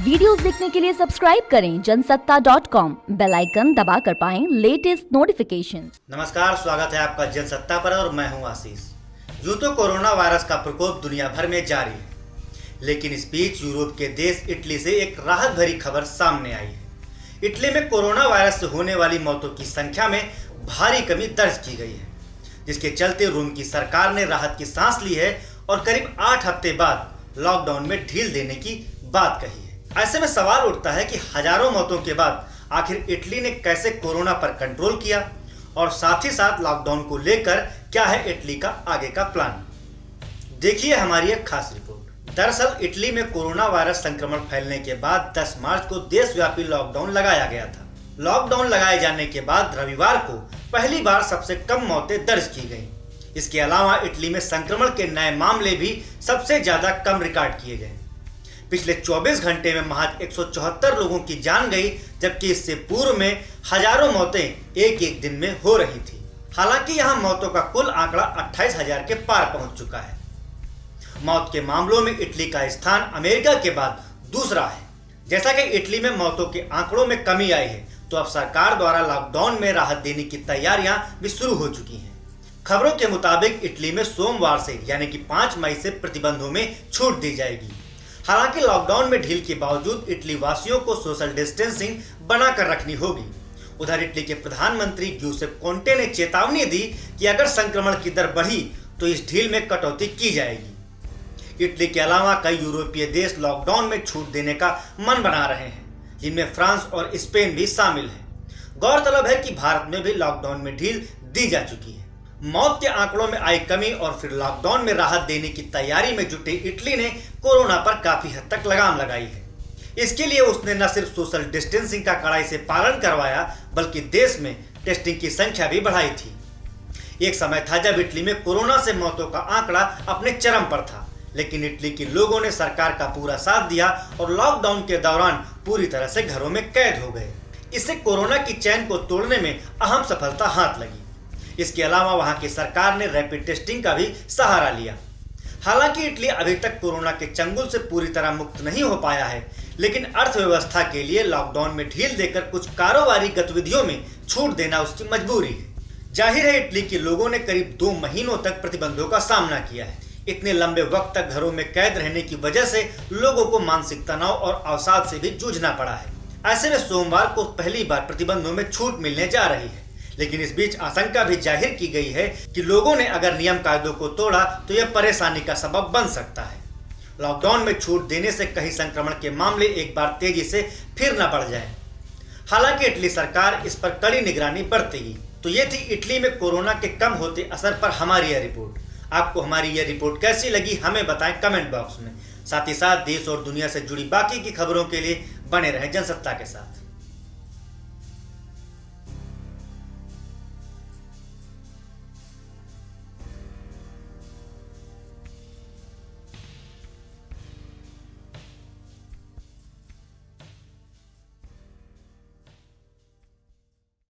Videos देखने के लिए सब्सक्राइब करें जनसत्ता.com, बेल आइकन दबाकर पाएं लेटेस्ट नोटिफिकेशंस। नमस्कार, स्वागत है आपका जनसत्ता पर और मैं हूं आशीष। यूं तो कोरोना वायरस का प्रकोप दुनिया भर में जारी है, लेकिन इस बीच यूरोप के देश इटली से एक राहत भरी खबर सामने आई है। इटली में कोरोना वायरस से होने वाली मौतों की संख्या में भारी कमी दर्ज की गई है, जिसके चलते रोम की सरकार ने राहत की सांस ली है और करीब 8 हफ्ते बाद लॉकडाउन में ढील देने की बात कही है। ऐसे में सवाल उठता है कि हजारों मौतों के बाद आखिर इटली ने कैसे कोरोना पर कंट्रोल किया और साथ ही साथ लॉकडाउन को लेकर क्या है इटली का आगे का प्लान। देखिए हमारी एक खास रिपोर्ट। दरअसल इटली में कोरोना वायरस संक्रमण फैलने के बाद 10 मार्च को देशव्यापी लॉकडाउन लगाया गया था। लॉकडाउन लगाए जाने के बाद रविवार को पहली बार सबसे कम मौतें दर्ज की गईं। इसके अलावा इटली में संक्रमण के नए मामले भी सबसे ज्यादा कम रिकॉर्ड किए गए। पिछले 24 घंटे में महज 174 लोगों की जान गई, जबकि इससे पूर्व में हजारों मौतें एक एक दिन में हो रही थी। हालांकि यहां मौतों का कुल आंकड़ा 28,000 के पार पहुंच चुका है। मौत के मामलों में इटली का स्थान अमेरिका के बाद दूसरा है। जैसा कि इटली में मौतों के आंकड़ों में कमी आई है, तो अब सरकार द्वारा लॉकडाउन में राहत देने की तैयारियां भी शुरू हो चुकी हैं। खबरों के मुताबिक इटली में सोमवार से यानी कि 5 मई से प्रतिबंधों में छूट दी जाएगी। हालांकि लॉकडाउन में ढील के बावजूद इटली वासियों को सोशल डिस्टेंसिंग बनाकर रखनी होगी। उधर इटली के प्रधानमंत्री ग्यूसेप कोंटे ने चेतावनी दी कि अगर संक्रमण की दर बढ़ी तो इस ढील में कटौती की जाएगी। इटली के अलावा कई यूरोपीय देश लॉकडाउन में छूट देने का मन बना रहे हैं, जिनमें फ्रांस और स्पेन भी शामिल है। गौरतलब है कि भारत में भी लॉकडाउन में ढील दी जा चुकी है। मौत के आंकड़ों में आई कमी और फिर लॉकडाउन में राहत देने की तैयारी में जुटे इटली ने कोरोना पर काफी हद तक लगाम लगाई है। इसके लिए उसने न सिर्फ सोशल डिस्टेंसिंग का कड़ाई से पालन करवाया, बल्कि देश में टेस्टिंग की संख्या भी बढ़ाई थी। एक समय था जब इटली में कोरोना से मौतों का आंकड़ा अपने चरम पर था, लेकिन इटली के लोगों ने सरकार का पूरा साथ दिया और लॉकडाउन के दौरान पूरी तरह से घरों में कैद हो गए। इससे कोरोना की चैन को तोड़ने में अहम सफलता हाथ लगी। इसके अलावा वहां की सरकार ने रैपिड टेस्टिंग का भी सहारा लिया। हालांकि इटली अभी तक कोरोना के चंगुल से पूरी तरह मुक्त नहीं हो पाया है, लेकिन अर्थव्यवस्था के लिए लॉकडाउन में ढील देकर कुछ कारोबारी गतिविधियों में छूट देना उसकी मजबूरी है। जाहिर है इटली के लोगों ने करीब 2 महीनों तक प्रतिबंधों का सामना किया है। इतने लंबे वक्त तक घरों में कैद रहने की वजह से लोगों को मानसिक तनाव और अवसाद से भी जूझना पड़ा है। ऐसे में सोमवार को पहली बार प्रतिबंधों में छूट मिलने जा रही है, लेकिन इस बीच आशंका भी जाहिर की गई है कि लोगों ने अगर नियम कायदों को तोड़ा तो यह परेशानी का सबब बन सकता है। लॉकडाउन में छूट देने से कहीं संक्रमण के मामले एक बार तेजी से फिर न बढ़ जाएं। हालांकि इटली सरकार इस पर कड़ी निगरानी बरतेगी। तो ये थी इटली में कोरोना के कम होते असर पर हमारी यह रिपोर्ट। आपको हमारी यह रिपोर्ट कैसी लगी हमें बताएं कमेंट बॉक्स में। साथ ही साथ देश और दुनिया से जुड़ी बाकी की खबरों के लिए बने रहें जनसत्ता के साथ।